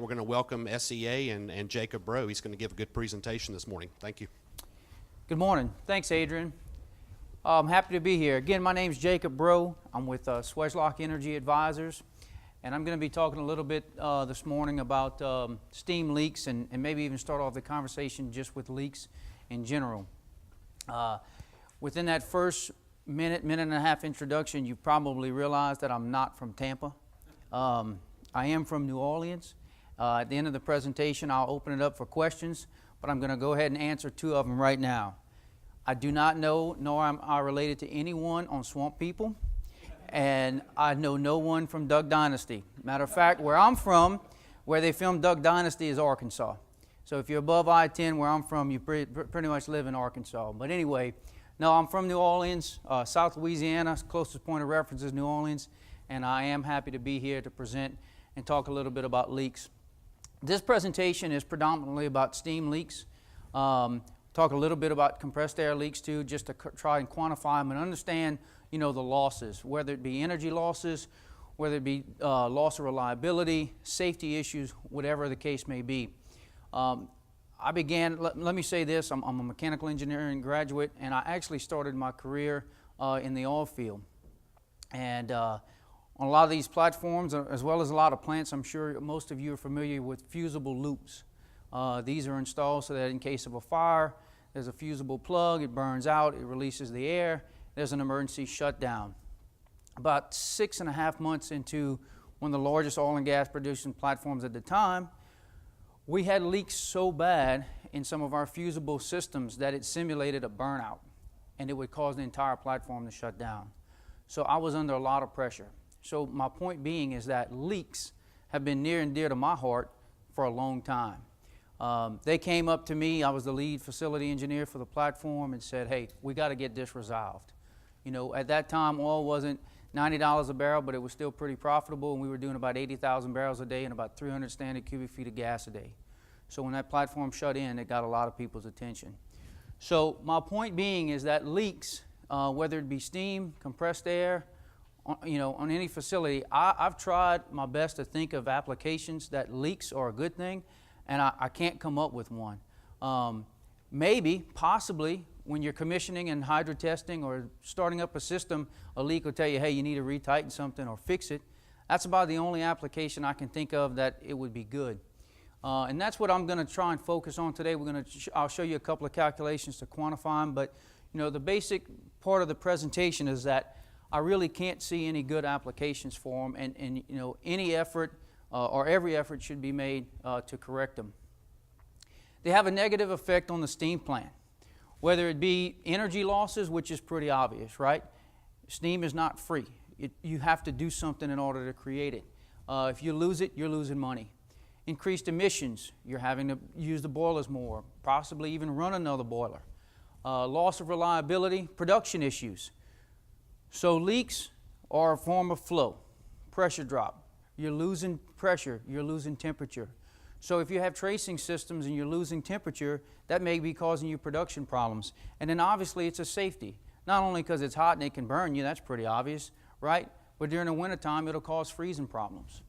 we're going to welcome SEA and Jacob Breaux. He's going to give a good presentation this morning. Thank you. Good morning. Thanks, Adrian. I'm happy to be here. Again, my name is Jacob Breaux. I'm with Swedlock Energy Advisors, and I'm going to be talking a little bit this morning about steam leaks and maybe even start off the conversation just with leaks in general. Within that first minute and a half introduction, you probably realized that I'm not from Tampa. I am from New Orleans. At the end of the presentation, I'll open it up for questions, but I'm going to go ahead and answer two of them right now. I do not know, nor am I related to anyone on Swamp People, and I know no one from Duck Dynasty. Matter of fact, where I'm from, where they filmed Duck Dynasty is Arkansas. So if you're above I-10, where I'm from, you pretty much live in Arkansas. But anyway, no, I'm from New Orleans, South Louisiana. Closest point of reference is New Orleans, and I am happy to be here to present and talk a little bit about leaks. This presentation is predominantly about steam leaks. Talk a little bit about compressed air leaks too, just to try and quantify them and understand, the losses, whether it be energy losses, whether it be loss of reliability, safety issues, whatever the case may be. I began, let me say this, I'm a mechanical engineering graduate, and I actually started my career in the oil field. And on a lot of these platforms, as well as a lot of plants, I'm sure most of you are familiar with fusible loops. These are installed so that in case of a fire, there's a fusible plug, it burns out, it releases the air, there's an emergency shutdown. About 6.5 months into one of the largest oil and gas producing platforms at the time, we had leaks so bad in some of our fusible systems that it simulated a burnout, and it would cause the entire platform to shut down. So I was under a lot of pressure. So my point being is that leaks have been near and dear to my heart for a long time. They came up to me, I was the lead facility engineer for the platform, and said, hey, we got to get this resolved. At that time, oil wasn't $90 a barrel, but it was still pretty profitable, and we were doing about 80,000 barrels a day and about 300 standard cubic feet of gas a day. So when that platform shut in, it got a lot of people's attention. So my point being is that leaks, whether it be steam, compressed air, on any facility, I've tried my best to think of applications that leaks are a good thing, and I can't come up with one. Maybe, possibly, when you're commissioning and hydro testing or starting up a system, a leak will tell you, hey, you need to retighten something or fix it. That's about the only application I can think of that it would be good. And that's what I'm going to try and focus on today. I'll show you a couple of calculations to quantify them, but the basic part of the presentation is that I really can't see any good applications for them, and any effort or every effort should be made to correct them. They have a negative effect on the steam plant, whether it be energy losses, which is pretty obvious, right? Steam is not free. You have to do something in order to create it. If you lose it, you're losing money. Increased emissions, you're having to use the boilers more, possibly even run another boiler. Loss of reliability, production issues. So leaks are a form of flow, pressure drop. You're losing pressure, you're losing temperature. So if you have tracing systems and you're losing temperature, that may be causing you production problems. And then obviously it's a safety. Not only because it's hot and it can burn you, that's pretty obvious, right? But during the wintertime, it'll cause freezing problems.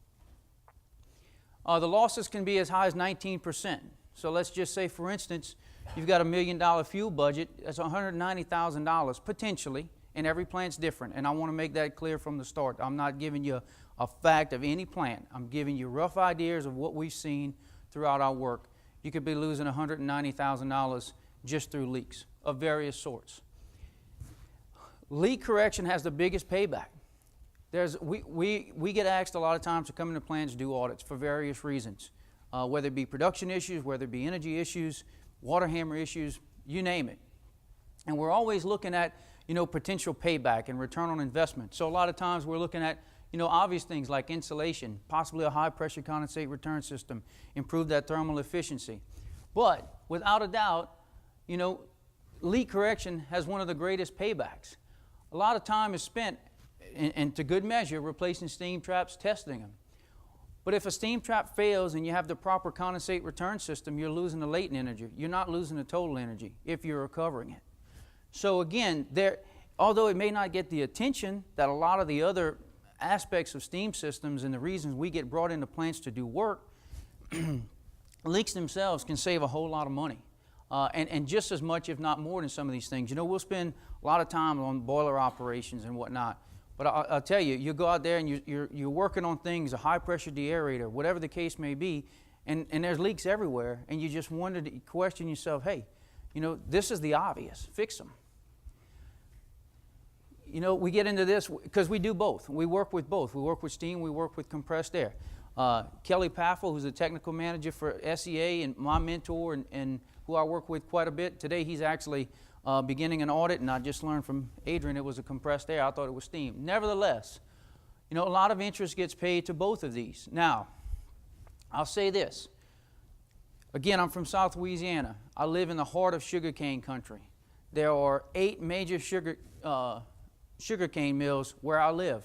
The losses can be as high as 19%. So let's just say, for instance, you've got $1 million fuel budget, that's $190,000 potentially, and every plant's different. And I want to make that clear from the start. I'm not giving you a fact of any plant. I'm giving you rough ideas of what we've seen throughout our work. You could be losing $190,000 just through leaks of various sorts. Leak correction has the biggest payback. We get asked a lot of times to come into plants to do audits for various reasons, whether it be production issues, whether it be energy issues, water hammer issues, you name it. And we're always looking at potential payback and return on investment. So a lot of times we're looking at obvious things like insulation, possibly a high pressure condensate return system, improve that thermal efficiency. But without a doubt, leak correction has one of the greatest paybacks. A lot of time is spent, and to good measure, replacing steam traps, testing them. But if a steam trap fails and you have the proper condensate return system, you're losing the latent energy. You're not losing the total energy if you're recovering it. So again, although it may not get the attention that a lot of the other aspects of steam systems and the reasons we get brought into plants to do work, leaks themselves can save a whole lot of money. And just as much, if not more, than some of these things. You know, we'll spend a lot of time on boiler operations and whatnot. But I'll tell you, you go out there and you're working on things, a high-pressure deaerator, whatever the case may be, and there's leaks everywhere, and you just wonder, question yourself, hey, you know, this is the obvious. Fix them. You know, we get into this because we do both. We work with both. We work with steam, we work with compressed air. Kelly Paffel, who's the technical manager for SEA and my mentor and who I work with quite a bit. Today he's actually beginning an audit, and I just learned from Adrian it was a compressed air. I thought it was steam. Nevertheless, you know, a lot of interest gets paid to both of these. Now, I'll say this. Again, I'm from South Louisiana. I live in the heart of sugarcane country. There are 8 major sugarcane mills where I live.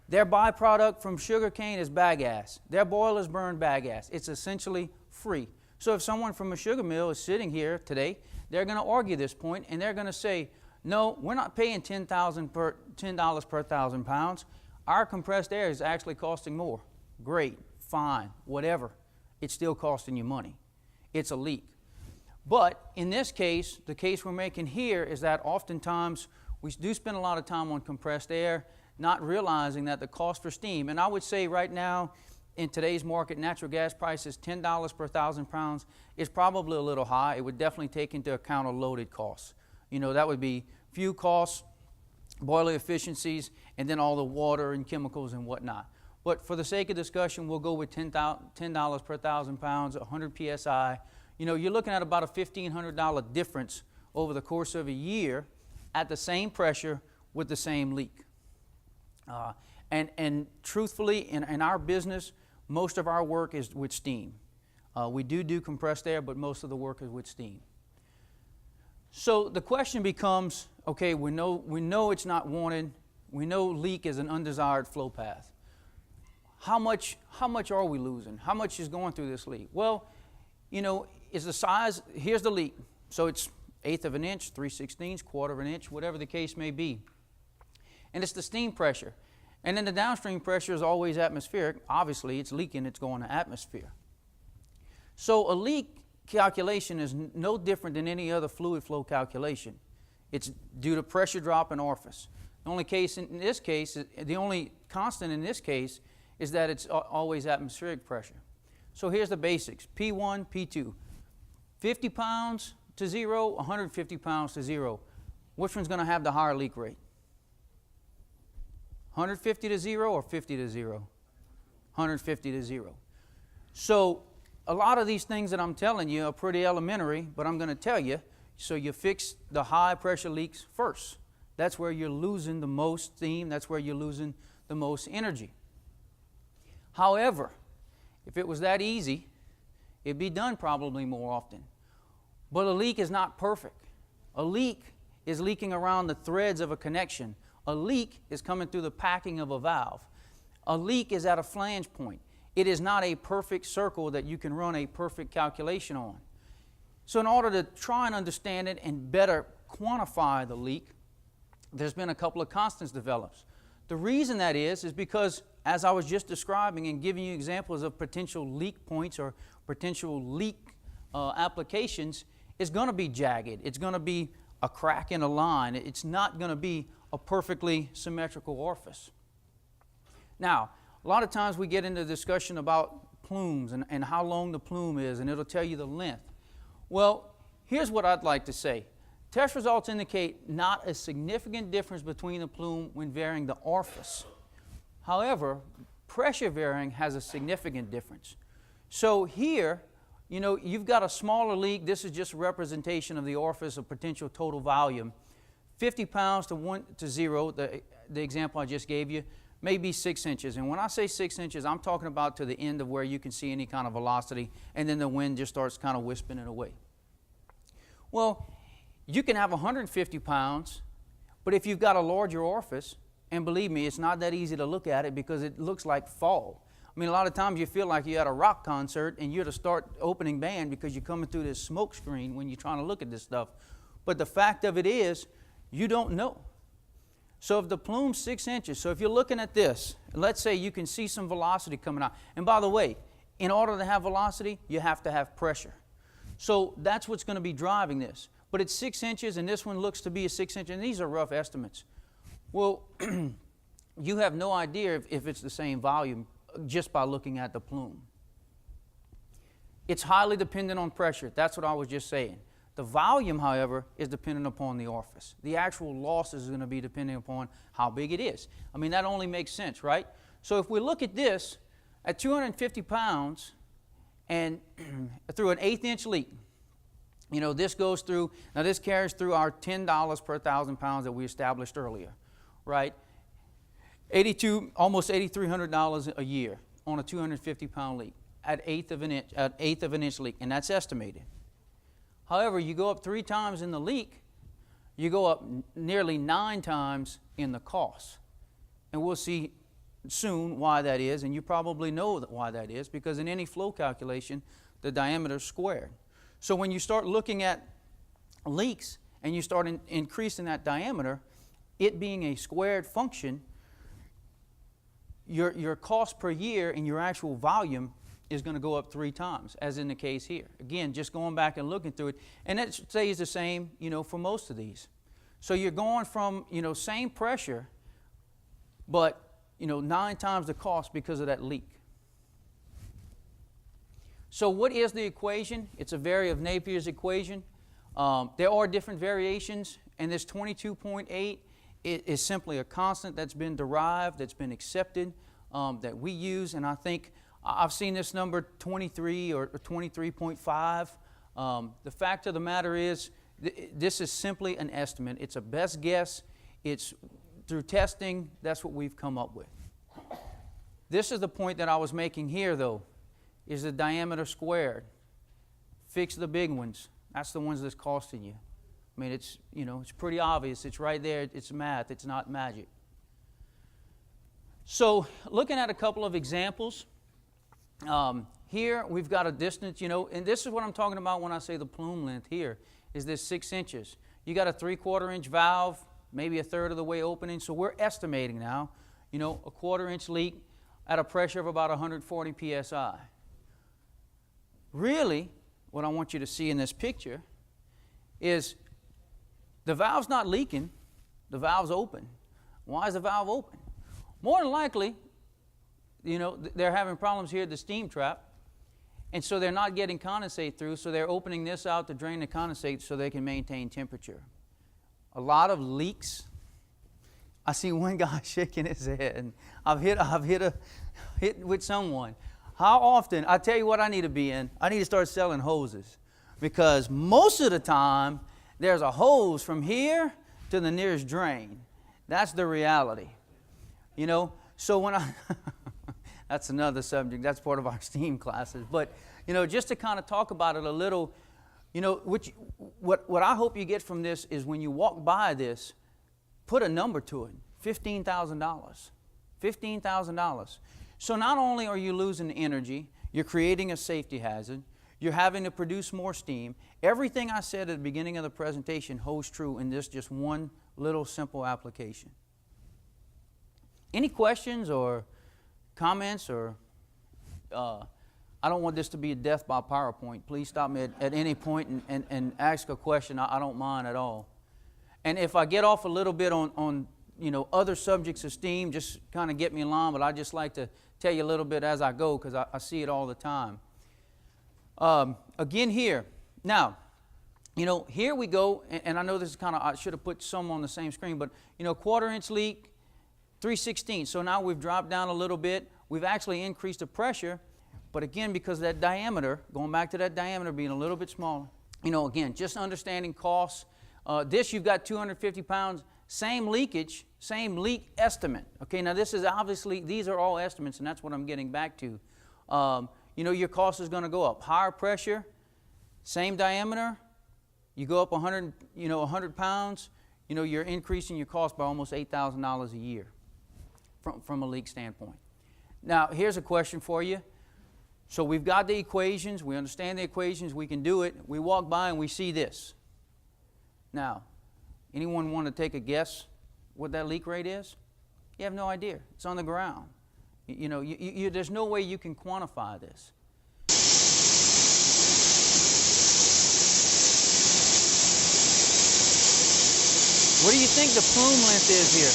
Their byproduct from sugarcane is bagasse. Their boilers burn bagasse. It's essentially free. So if someone from a sugar mill is sitting here today, they're going to argue this point, and they're going to say, no, we're not paying $10 per 1,000 pounds. Our compressed air is actually costing more. Great, fine, whatever. It's still costing you money. It's a leak. But in this case, the case we're making here is that oftentimes we do spend a lot of time on compressed air, not realizing that the cost for steam, and I would say right now in today's market, natural gas prices, $10 per 1,000 pounds is probably a little high. It would definitely take into account a loaded costs. You know, that would be fuel costs, boiler efficiencies, and then all the water and chemicals and whatnot. But for the sake of discussion, we'll go with $10 per 1,000 pounds, 100 PSI. You know, you're looking at about a $1,500 difference over the course of a year at the same pressure with the same leak. And truthfully, in our business, most of our work is with steam. We do compressed air, but most of the work is with steam. So the question becomes, okay, we know it's not wanted. We know leak is an undesired flow path. How much are we losing? How much is going through this leak? Well, you know, is the size, here's the leak. So it's 1/8 of an inch, 3/16, 1/4 of an inch, whatever the case may be. And it's the steam pressure. And then the downstream pressure is always atmospheric. Obviously, it's leaking, it's going to atmosphere. So a leak calculation is no different than any other fluid flow calculation. It's due to pressure drop and orifice. The only constant in this case is that it's always atmospheric pressure. So here's the basics. P1, P2. 50 pounds to 0, 150 pounds to 0. Which one's going to have the higher leak rate? 150 to 0 or 50 to 0? 150 to 0. So a lot of these things that I'm telling you are pretty elementary, but I'm going to tell you, so you fix the high pressure leaks first. That's where you're losing the most steam. That's where you're losing the most energy. However, if it was that easy, it'd be done probably more often. But a leak is not perfect. A leak is leaking around the threads of a connection. A leak is coming through the packing of a valve. A leak is at a flange point. It is not a perfect circle that you can run a perfect calculation on. So in order to try and understand it and better quantify the leak, there's been a couple of constants developed. The reason that is because, as I was just describing and giving you examples of potential leak points or potential leak applications, it's going to be jagged. It's going to be a crack in a line. It's not going to be a perfectly symmetrical orifice. Now, a lot of times we get into discussion about plumes and how long the plume is, and it'll tell you the length. Well, here's what I'd like to say. Test results indicate not a significant difference between the plume when varying the orifice. However, pressure varying has a significant difference. So here, you know, you've got a smaller leak. This is just a representation of the orifice of potential total volume. 50 pounds to 0, the example I just gave you, may be 6 inches. And when I say 6 inches, I'm talking about to the end of where you can see any kind of velocity, and then the wind just starts kind of wisping it away. Well, you can have 150 pounds, but if you've got a larger orifice, and believe me, it's not that easy to look at it because it looks like fall. I mean, a lot of times you feel like you're at a rock concert and you're the start opening band because you're coming through this smoke screen when you're trying to look at this stuff. But the fact of it is, you don't know. So if the plume's 6 inches, so if you're looking at this, let's say you can see some velocity coming out. And by the way, in order to have velocity, you have to have pressure. So that's what's going to be driving this. But it's 6 inches, and this one looks to be a 6 inch, and these are rough estimates. Well, you have no idea if it's the same volume just by looking at the plume. It's highly dependent on pressure. That's what I was just saying. The volume, however, is dependent upon the orifice. The actual losses is going to be depending upon how big it is. I mean, that only makes sense, right? So if we look at this, at 250 pounds and through an 1/8 inch leak, you know, this goes through, now this carries through our $10 per 1,000 pounds that we established earlier, right? Almost $8,300 a year on a 250 pound leak at 1/8 of an inch leak, and that's estimated. However, you go up 3 times in the leak, you go up nearly 9 times in the cost. And we'll see soon why that is, and you probably know why that is, because in any flow calculation, the diameter is squared. So when you start looking at leaks and you start increasing that diameter, it being a squared function, your cost per year and your actual volume is going to go up 3 times, as in the case here. Again, just going back and looking through it, and it stays the same, you know, for most of these. So you're going from, you know, same pressure, but, you know, 9 times the cost because of that leak. So what is the equation? It's a vary of Napier's equation. There are different variations, and this 22.8 is simply a constant that's been derived, that's been accepted, that we use, and I think I've seen this number 23 or 23.5. The fact of the matter is, this is simply an estimate. It's a best guess. It's through testing, that's what we've come up with. This is the point that I was making here, though, is the diameter squared. Fix the big ones. That's the ones that's costing you. I mean, it's, you know, it's pretty obvious. It's right there. It's math. It's not magic. So looking at a couple of examples, here we've got a distance, you know, and this is what I'm talking about when I say the plume length here, is this 6 inches. You got a 3/4 inch valve, maybe a third of the way opening, so we're estimating now, you know, a 1/4 inch leak at a pressure of about 140 psi. Really, what I want you to see in this picture is the valve's not leaking, the valve's open. Why is the valve open? More than likely, you know, they're having problems here at the steam trap, and so they're not getting condensate through, so they're opening this out to drain the condensate so they can maintain temperature. A lot of leaks. I see one guy shaking his head, and I've hit with someone. How often? I tell you what I need to be in. I need to start selling hoses, because most of the time there's a hose from here to the nearest drain. That's the reality, you know. So when I that's another subject. That's part of our STEAM classes. But, you know, just to kind of talk about it a little, you know, what I hope you get from this is when you walk by this, put a number to it, $15,000. $15,000. So not only are you losing energy, you're creating a safety hazard, you're having to produce more steam. Everything I said at the beginning of the presentation holds true in this just one little simple application. Any questions or comments, or I don't want this to be a death by PowerPoint. Please stop me at any point and ask a question. I don't mind at all. And if I get off a little bit on you know, other subjects of STEAM, just kind of get me in line, but I just like to tell you a little bit as I go, because I see it all the time. Again here, now, you know, here we go, and I know this is kind of, I should have put some on the same screen, but, you know, 1/4 inch leak, 3/16. So now we've dropped down a little bit. We've actually increased the pressure, but again, because of that diameter, going back to that diameter being a little bit smaller, you know, again, just understanding costs. This, you've got 250 pounds, same leakage, same leak estimate. Okay, now this is obviously, these are all estimates, and that's what I'm getting back to. You know, your cost is going to go up. Higher pressure, same diameter, you go up 100 pounds, you know, you're increasing your cost by almost $8,000 a year from a leak standpoint. Now, here's a question for you. So we've got the equations, we understand the equations, we can do it. We walk by and we see this. Now, anyone want to take a guess what that leak rate is? You have no idea. It's on the ground. You know, there's no way you can quantify this. What do you think the plume length is here?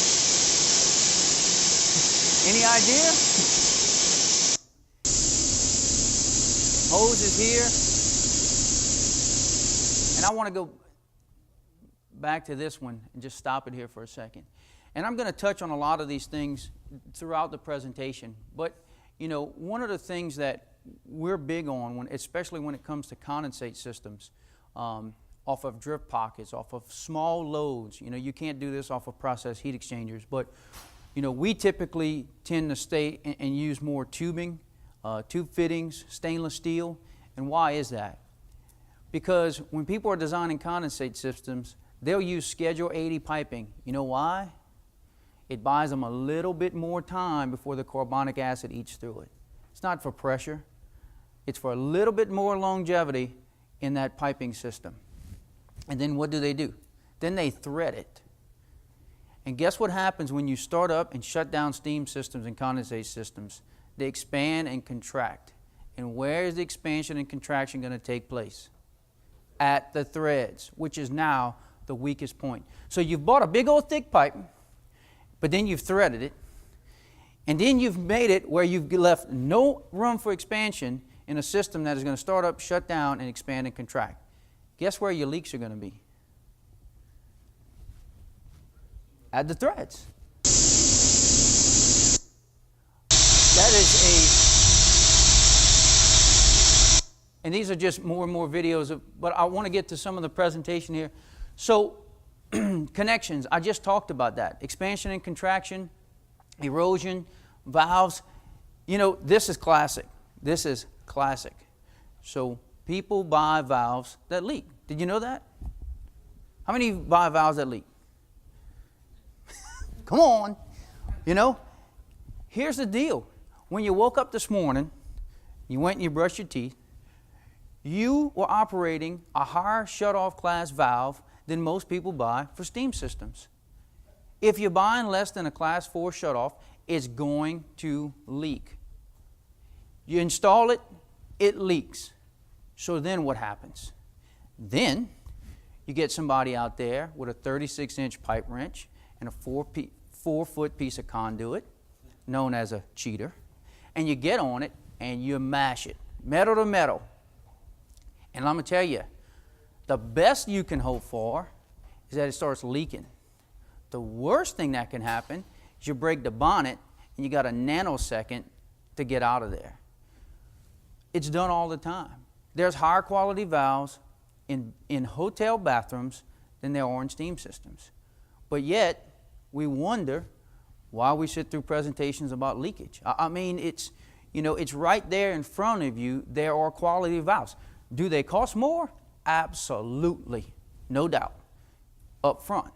Any idea? Hose is here. And I want to go back to this one and just stop it here for a second. And I'm going to touch on a lot of these things throughout the presentation. But, you know, one of the things that we're big on, especially when it comes to condensate systems, off of drift pockets, off of small loads. You know, you can't do this off of process heat exchangers. But, you know, we typically tend to stay and use more tubing, tube fittings, stainless steel. And why is that? Because when people are designing condensate systems, they'll use Schedule 80 piping. You know why? It buys them a little bit more time before the carbonic acid eats through it. It's not for pressure. It's for a little bit more longevity in that piping system. And then what do? Then they thread it. And guess what happens when you start up and shut down steam systems and condensate systems? They expand and contract. And where is the expansion and contraction going to take place? At the threads, which is now the weakest point. So you've bought a big old thick pipe, but then you've threaded it, and then you've made it where you've left no room for expansion in a system that is going to start up, shut down, and expand and contract. Guess where your leaks are going to be? At the threads. That is and these are just more and more videos, but I want to get to some of the presentation here. So, connections, I just talked about that. Expansion and contraction, erosion, valves. You know, this is classic. This is classic. So, people buy valves that leak. Did you know that? How many buy valves that leak? Come on. You know, here's the deal. When you woke up this morning, you went and you brushed your teeth, you were operating a higher shut-off class valve than most people buy for steam systems. If you're buying less than a class 4 shutoff, it's going to leak. You install it, it leaks. So then what happens? Then you get somebody out there with a 36-inch pipe wrench and a 4-foot piece of conduit, known as a cheater, and you get on it and you mash it, metal to metal. And I'm going to tell you, the best you can hope for is that it starts leaking. The worst thing that can happen is you break the bonnet and you got a nanosecond to get out of there. It's done all the time. There's higher quality valves in hotel bathrooms than there are in steam systems. But yet, we wonder why we sit through presentations about leakage. I mean, it's right there in front of you. There are quality valves. Do they cost more? Absolutely, no doubt, up front.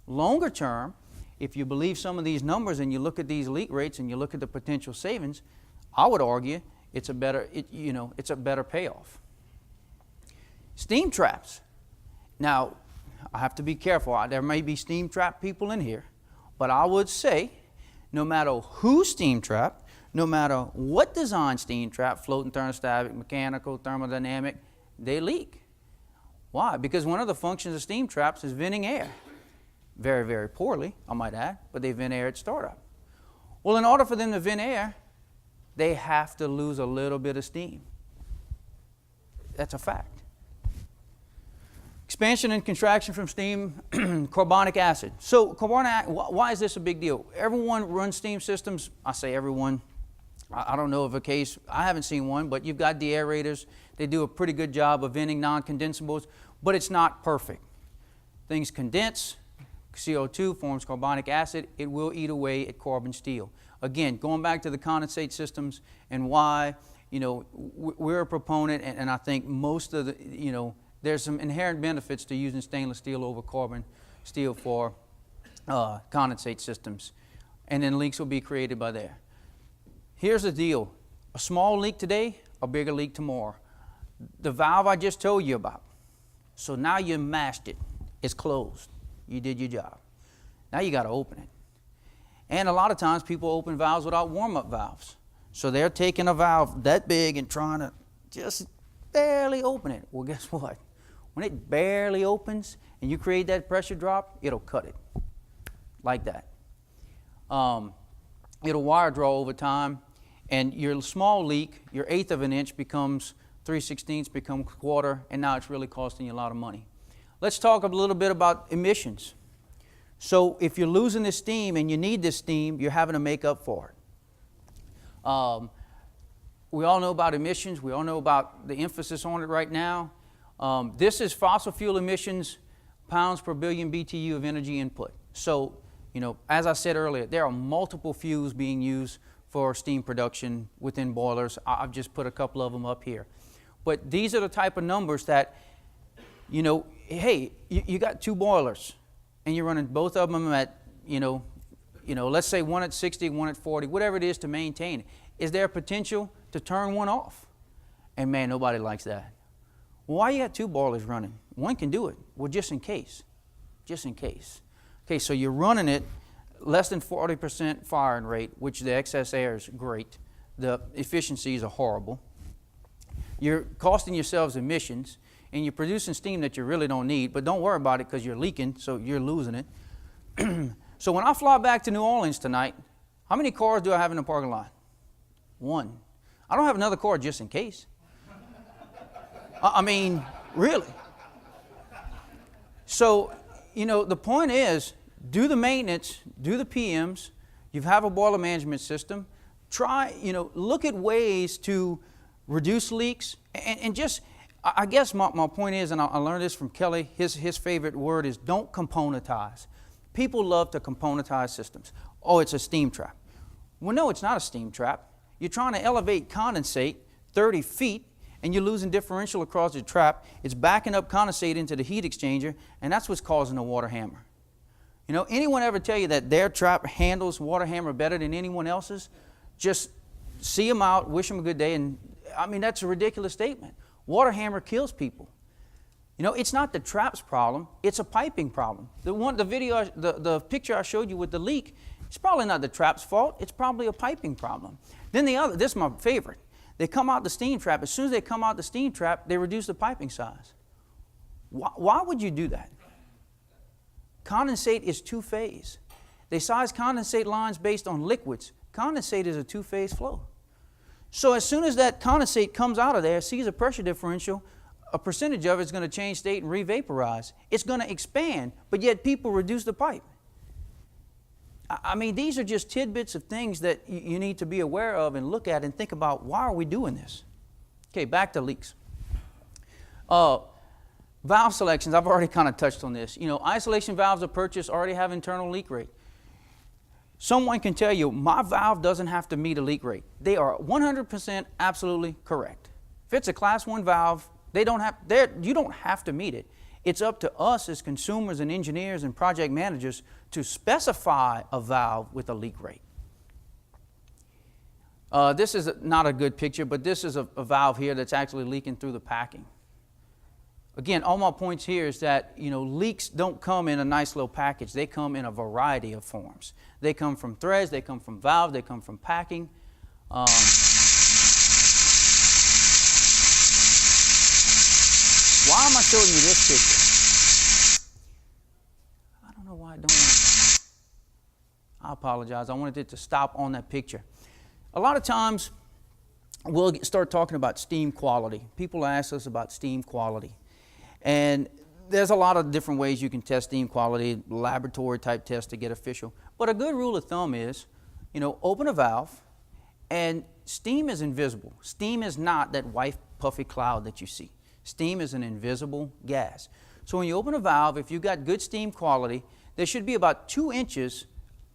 Longer term, if you believe some of these numbers and you look at these leak rates and you look at the potential savings, I would argue it's a better payoff. Steam traps. Now, I have to be careful. There may be steam trap people in here, but I would say no matter who steam trap, no matter what design steam trap, floating thermostatic, mechanical, thermodynamic, they leak. Why? Because one of the functions of steam traps is venting air. Very, very poorly, I might add, but they vent air at startup. Well, in order for them to vent air, they have to lose a little bit of steam. That's a fact. Expansion and contraction from steam, carbonic acid. So why is this a big deal? Everyone runs steam systems. I say everyone. I don't know of a case. I haven't seen one, but you've got deaerators. They do a pretty good job of venting non-condensables, but it's not perfect. Things condense. CO2 forms carbonic acid. It will eat away at carbon steel. Again, going back to the condensate systems and why, we're a proponent, and I think most of the, there's some inherent benefits to using stainless steel over carbon steel for condensate systems. And then leaks will be created by there. Here's the deal. A small leak today, a bigger leak tomorrow. The valve I just told you about. So now you mashed it. It's closed. You did your job. Now you got to open it. And a lot of times people open valves without warm-up valves. So they're taking a valve that big and trying to just barely open it. Well, guess what? When it barely opens and you create that pressure drop, it'll cut it like that. It'll wire draw over time, and your small leak, your 1/8 of an inch becomes 3/16, becomes quarter, and now it's really costing you a lot of money. Let's talk a little bit about emissions. So if you're losing this steam and you need this steam, you're having to make up for it. We all know about emissions. We all know about the emphasis on it right now. This is fossil fuel emissions, pounds per billion BTU of energy input. So, as I said earlier, there are multiple fuels being used for steam production within boilers. I've just put a couple of them up here. But these are the type of numbers that, hey, you got 2 boilers and you're running both of them at, let's say one at 60, one at 40, whatever it is to maintain it. Is there potential to turn one off? And man, nobody likes that. Well, why you got 2 boilers running? One can do it. Well, just in case. Just in case. Okay, so you're running it less than 40% firing rate, which the excess air is great. The efficiencies are horrible. You're costing yourselves emissions, and you're producing steam that you really don't need, but don't worry about it because you're leaking, so you're losing it. So when I fly back to New Orleans tonight, how many cars do I have in the parking lot? 1. I don't have another car just in case. I mean, really. So, the point is, do the maintenance, do the PMs. You have a boiler management system. Try, look at ways to reduce leaks. And just, I guess my point is, and I learned this from Kelly, his favorite word is don't componentize. People love to componentize systems. Oh, it's a steam trap. Well, no, it's not a steam trap. You're trying to elevate condensate 30 feet, and you're losing differential across the trap. It's backing up condensate into the heat exchanger, and that's what's causing the water hammer. Anyone ever tell you that their trap handles water hammer better than anyone else's? Just see them out, wish them a good day, and that's a ridiculous statement. Water hammer kills people. It's not the trap's problem, it's a piping problem. The picture I showed you with the leak, it's probably not the trap's fault, it's probably a piping problem. Then this is my favorite. They come out the steam trap. As soon as they come out the steam trap, they reduce the piping size. Why would you do that? Condensate is 2-phase. They size condensate lines based on liquids. Condensate is a 2-phase flow. So as soon as that condensate comes out of there, sees a pressure differential, a percentage of it is going to change state and re-vaporize. It's going to expand, but yet people reduce the pipe. These are just tidbits of things that you need to be aware of and look at and think about, why are we doing this? Okay, back to leaks. Valve selections, I've already kind of touched on this. Isolation valves are purchased already have internal leak rate. Someone can tell you, my valve doesn't have to meet a leak rate. They are 100% absolutely correct. If it's a class 1 valve, you don't have to meet it. It's up to us as consumers and engineers and project managers to specify a valve with a leak rate. This is not a good picture, but this is a valve here that's actually leaking through the packing. Again, all my points here is that leaks don't come in a nice little package. They come in a variety of forms. They come from threads, they come from valves, they come from packing. Why am I showing you this picture? I don't know why I don't want to. I apologize. I wanted it to stop on that picture. A lot of times we'll start talking about steam quality. People ask us about steam quality. And there's a lot of different ways you can test steam quality, laboratory type tests to get official. But a good rule of thumb is, open a valve, and steam is invisible. Steam is not that white puffy cloud that you see. Steam is an invisible gas. So when you open a valve, if you've got good steam quality, there should be about 2 inches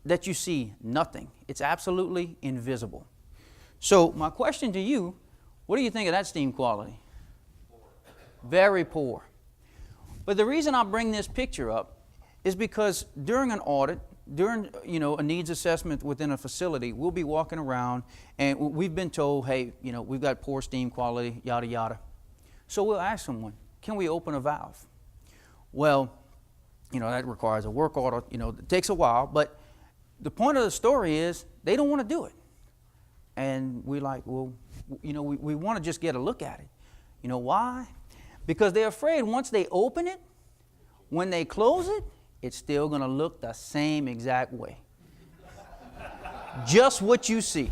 that you see nothing. It's absolutely invisible. So my question to you, what do you think of that steam quality? Poor. Very poor. But the reason I bring this picture up is because during an audit, during a needs assessment within a facility, we'll be walking around and we've been told, hey, we've got poor steam quality, yada yada. So we'll ask someone, can we open a valve? Well, that requires a work order, it takes a while, but the point of the story is they don't want to do it. And we're like, well, we want to just get a look at it. Why? because they're afraid once they open it, when they close it, it's still going to look the same exact way. Just what you see.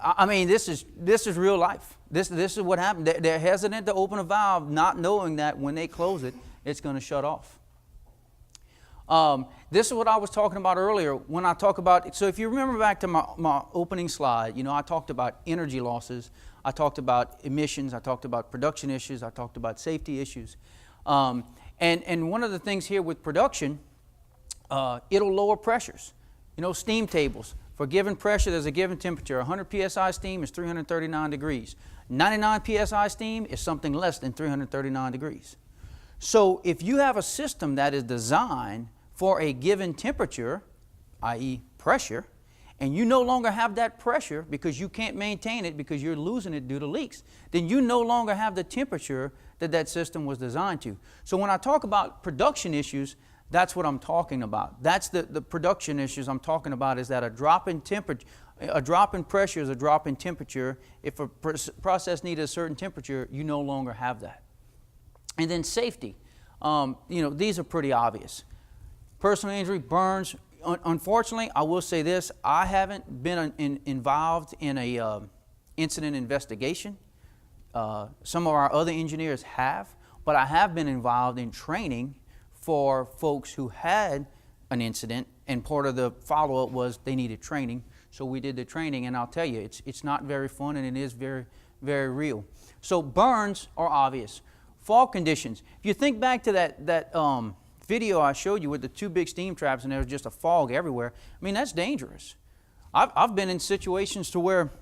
I mean, this is real life. This is what happened. They're hesitant to open a valve, not knowing that when they close it, it's going to shut off. This is what I was talking about earlier when I talk about, so if you remember back to my opening slide, you know, I talked about energy losses, I talked about emissions, I talked about production issues, I talked about safety issues. And one of the things here with production, it'll lower pressures. You know, steam tables. For a given pressure, there's a given temperature. 100 psi steam is 339 degrees. 99 psi steam is something less than 339 degrees. So if you have a system that is designed for a given temperature, i.e. pressure, and you no longer have that pressure because you can't maintain it because you're losing it due to leaks, then you no longer have the temperature that that system was designed to. So when I talk about production issues, that's what I'm talking about. That's the production issues I'm talking about, is that a drop in temperature, a drop in pressure is a drop in temperature. If a process needed a certain temperature, you no longer have that. And then safety. You know, these are pretty obvious. Personal injury, burns. Unfortunately, I will say this, I haven't been involved in a incident investigation. Some of our other engineers have, but I have been involved in training for folks who had an incident, and part of the follow-up was they needed training. So we did the training, and I'll tell you, it's not very fun, and it is very, very real. So burns are obvious. Fog conditions. If you think back to that video I showed you with the two big steam traps and there was just a fog everywhere, I mean, that's dangerous. I've been in situations to where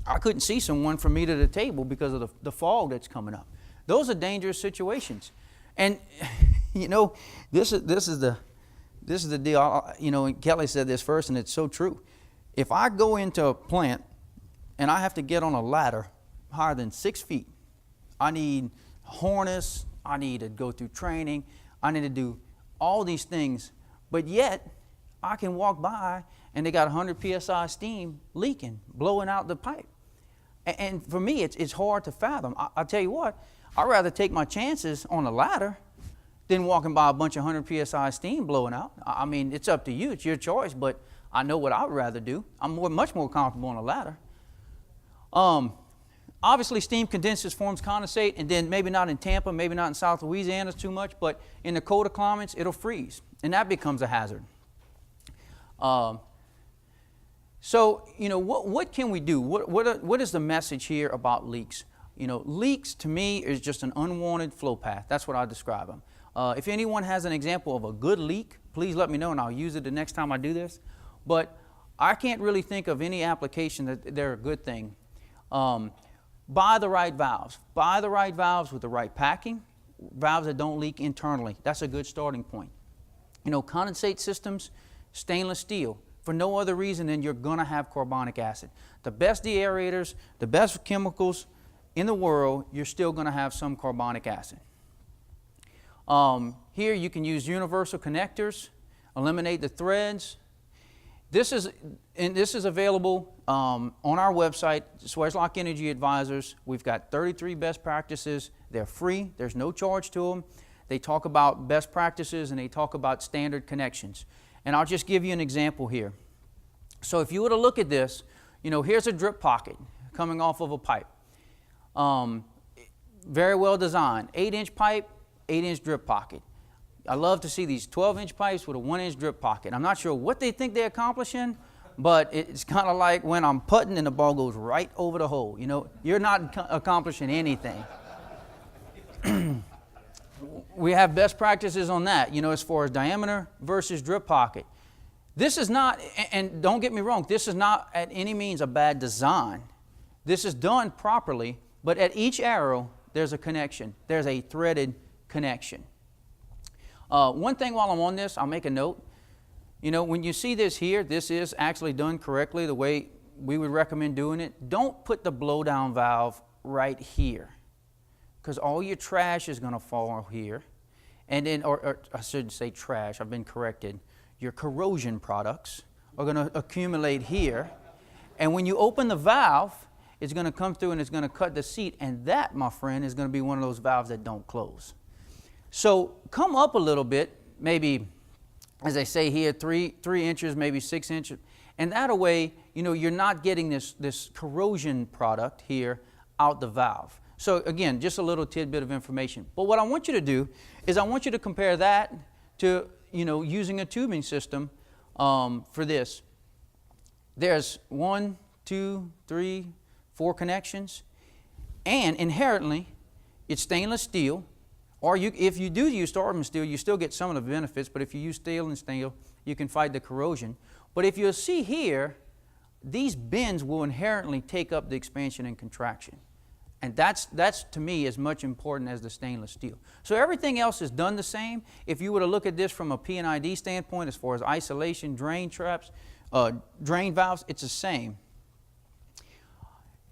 I couldn't see someone from me to the table because of the fog that's coming up. Those are dangerous situations. And you know, this is the deal. You know, and Kelly said this first, and it's so true. If I go into a plant and I have to get on a ladder higher than 6 feet, I need a harness, I need to go through training, I need to do all these things, but yet I can walk by and they got 100 psi steam leaking, blowing out the pipe. And for me, it's hard to fathom. I'll tell you what, I'd rather take my chances on a ladder than walking by a bunch of 100 psi steam blowing out. I mean, it's up to you, it's your choice, but I know what I would rather do. I'm much more comfortable on a ladder. Obviously, steam condenses, forms condensate, and then maybe not in Tampa, maybe not in South Louisiana too much, but in the colder climates, it'll freeze, and that becomes a hazard. So, you know, what can we do? What is the message here about leaks? You know, leaks to me is just an unwanted flow path. That's what I describe them. If anyone has an example of a good leak, please let me know, and I'll use it the next time I do this. But I can't really think of any application that they're a good thing. Buy the right valves. Buy the right valves with the right packing, valves that don't leak internally. That's a good starting point. You know, condensate systems, stainless steel, for no other reason than you're going to have carbonic acid. The best deaerators, the best chemicals in the world, you're still going to have some carbonic acid. Here you can use universal connectors, eliminate the threads. This is available on our website, Sweatlock Energy Advisors. We've got 33 best practices. They're free. There's no charge to them. They talk about best practices and they talk about standard connections. And I'll just give you an example here. So if you were to look at this, you know, here's a drip pocket coming off of a pipe. Very well designed. 8-inch pipe, 8-inch drip pocket. I love to see these 12-inch pipes with a 1-inch drip pocket. I'm not sure what they think they're accomplishing, but it's kind of like when I'm putting and the ball goes right over the hole. You know, you're not accomplishing anything. We have best practices on that, you know, as far as diameter versus drip pocket. This is not, and don't get me wrong, this is not at any means a bad design. This is done properly, but at each arrow, there's a connection. There's a threaded connection. One thing while I'm on this, I'll make a note. You know, when you see this here, this is actually done correctly the way we would recommend doing it. Don't put the blowdown valve right here, because all your trash is going to fall here. And then, or I shouldn't say trash, I've been corrected. Your corrosion products are going to accumulate here. And when you open the valve, it's going to come through and it's going to cut the seat, and that, my friend, is going to be one of those valves that don't close. So come up a little bit, maybe, as they say here, 3 inches, maybe 6 inches, and that way, you're not getting this corrosion product here out the valve. So again, just a little tidbit of information. But what I want you to do is I want you to compare that to, using a tubing system for this. There's 1, 2, 3, 4 connections, and inherently, it's stainless steel. Or if you do use carbon steel, you still get some of the benefits, but if you use steel and steel, you can fight the corrosion. But if you'll see here, these bends will inherently take up the expansion and contraction. And that's to me as much important as the stainless steel. So everything else is done the same. If you were to look at this from a P&ID standpoint, as far as isolation, drain traps, drain valves, it's the same.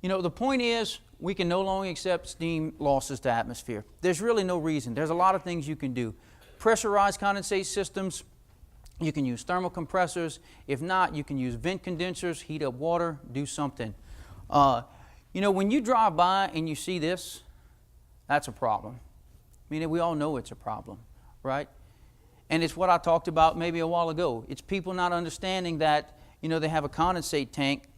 The point is, we can no longer accept steam losses to atmosphere. There's really no reason. There's a lot of things you can do. Pressurized condensate systems, you can use thermal compressors. If not, you can use vent condensers, heat up water, do something. When you drive by and you see this, that's a problem. We all know it's a problem, right? And it's what I talked about maybe a while ago. It's people not understanding that, they have a condensate tank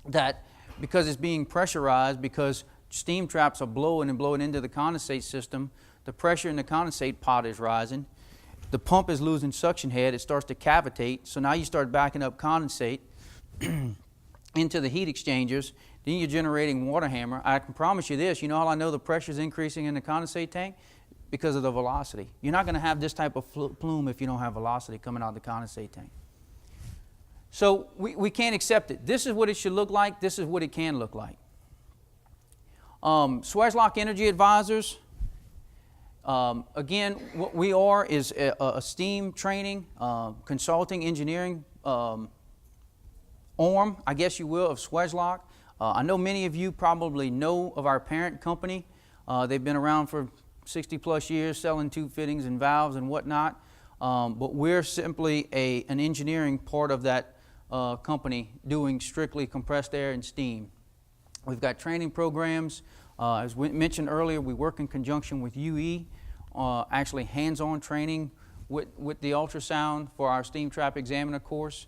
that, because it's being pressurized, because steam traps are blowing into the condensate system, the pressure in the condensate pot is rising, the pump is losing suction head, it starts to cavitate, so now you start backing up condensate into the heat exchangers, then you're generating water hammer. I can promise you this, how I know the pressure is increasing in the condensate tank? Because of the velocity. You're not going to have this type of plume if you don't have velocity coming out of the condensate tank. So we can't accept it. This is what it should look like. This is what it can look like. Swagelock Energy Advisors. Again, what we are is a steam training, consulting, engineering arm, I guess you will, of Swagelock. I know many of you probably know of our parent company. They've been around for 60 plus years selling tube fittings and valves and whatnot. But we're simply an engineering part of that company doing strictly compressed air and steam. We've got training programs. As we mentioned earlier, we work in conjunction with UE, actually hands-on training with the ultrasound for our steam trap examiner course.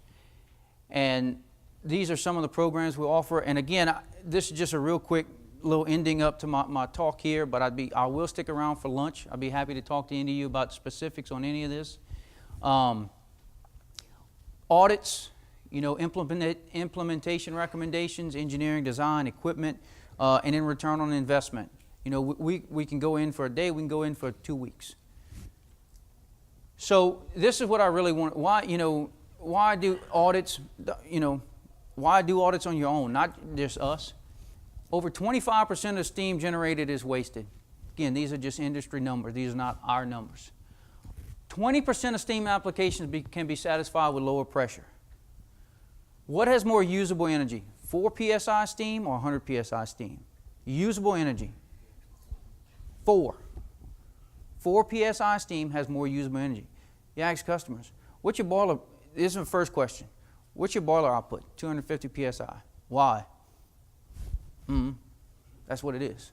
And these are some of the programs we offer. And again, this is just a real quick little ending up to my talk here, but I will stick around for lunch. I'd be happy to talk to any of you about specifics on any of this. Audits, implementation recommendations, engineering, design, equipment, and in return on investment. We can go in for a day, we can go in for 2 weeks. So this is what I really want. Why do audits, why do audits on your own, not just us? Over 25% of steam generated is wasted. Again, these are just industry numbers. These are not our numbers. 20% of steam applications can be satisfied with lower pressure. What has more usable energy? 4 psi steam or 100 psi steam? Usable energy. 4 psi steam has more usable energy. You ask customers, what's your boiler? This is the first question. What's your boiler output? 250 psi. Why? That's what it is.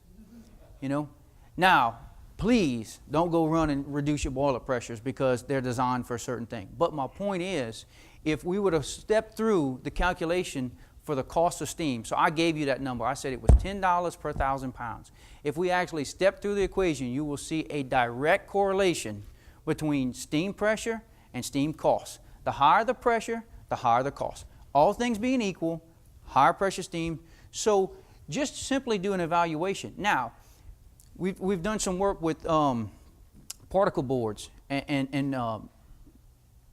Now, please don't go run and reduce your boiler pressures because they're designed for a certain thing. But my point is, if we would have stepped through the calculation for the cost of steam, so I gave you that number. I said it was $10 per 1,000 pounds. If we actually step through the equation, you will see a direct correlation between steam pressure and steam costs. The higher the pressure, the higher the cost. All things being equal, higher pressure steam. So just simply do an evaluation. Now, we've done some work with particle boards and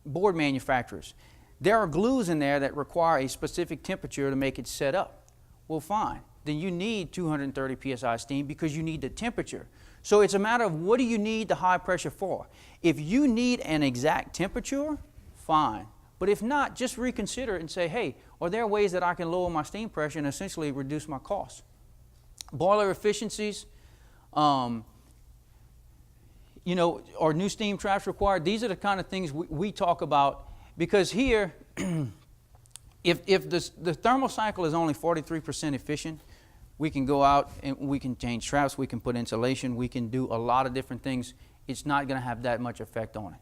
board manufacturers. There are glues in there that require a specific temperature to make it set up. Well, fine. Then you need 230 psi steam because you need the temperature. So it's a matter of what do you need the high pressure for. If you need an exact temperature, fine. But if not, just reconsider it and say, hey, are there ways that I can lower my steam pressure and essentially reduce my costs? Boiler efficiencies, are new steam traps required? These are the kind of things we talk about because here, if the thermal cycle is only 43% efficient, We can go out and we can change traps, we can put insulation, we can do a lot of different things. It's not going to have that much effect on it.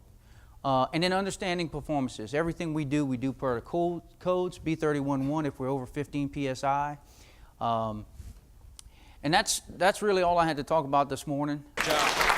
And then understanding performances. Everything we do per the codes, B31.1 if we're over 15 PSI. And that's really all I had to talk about this morning. Good job.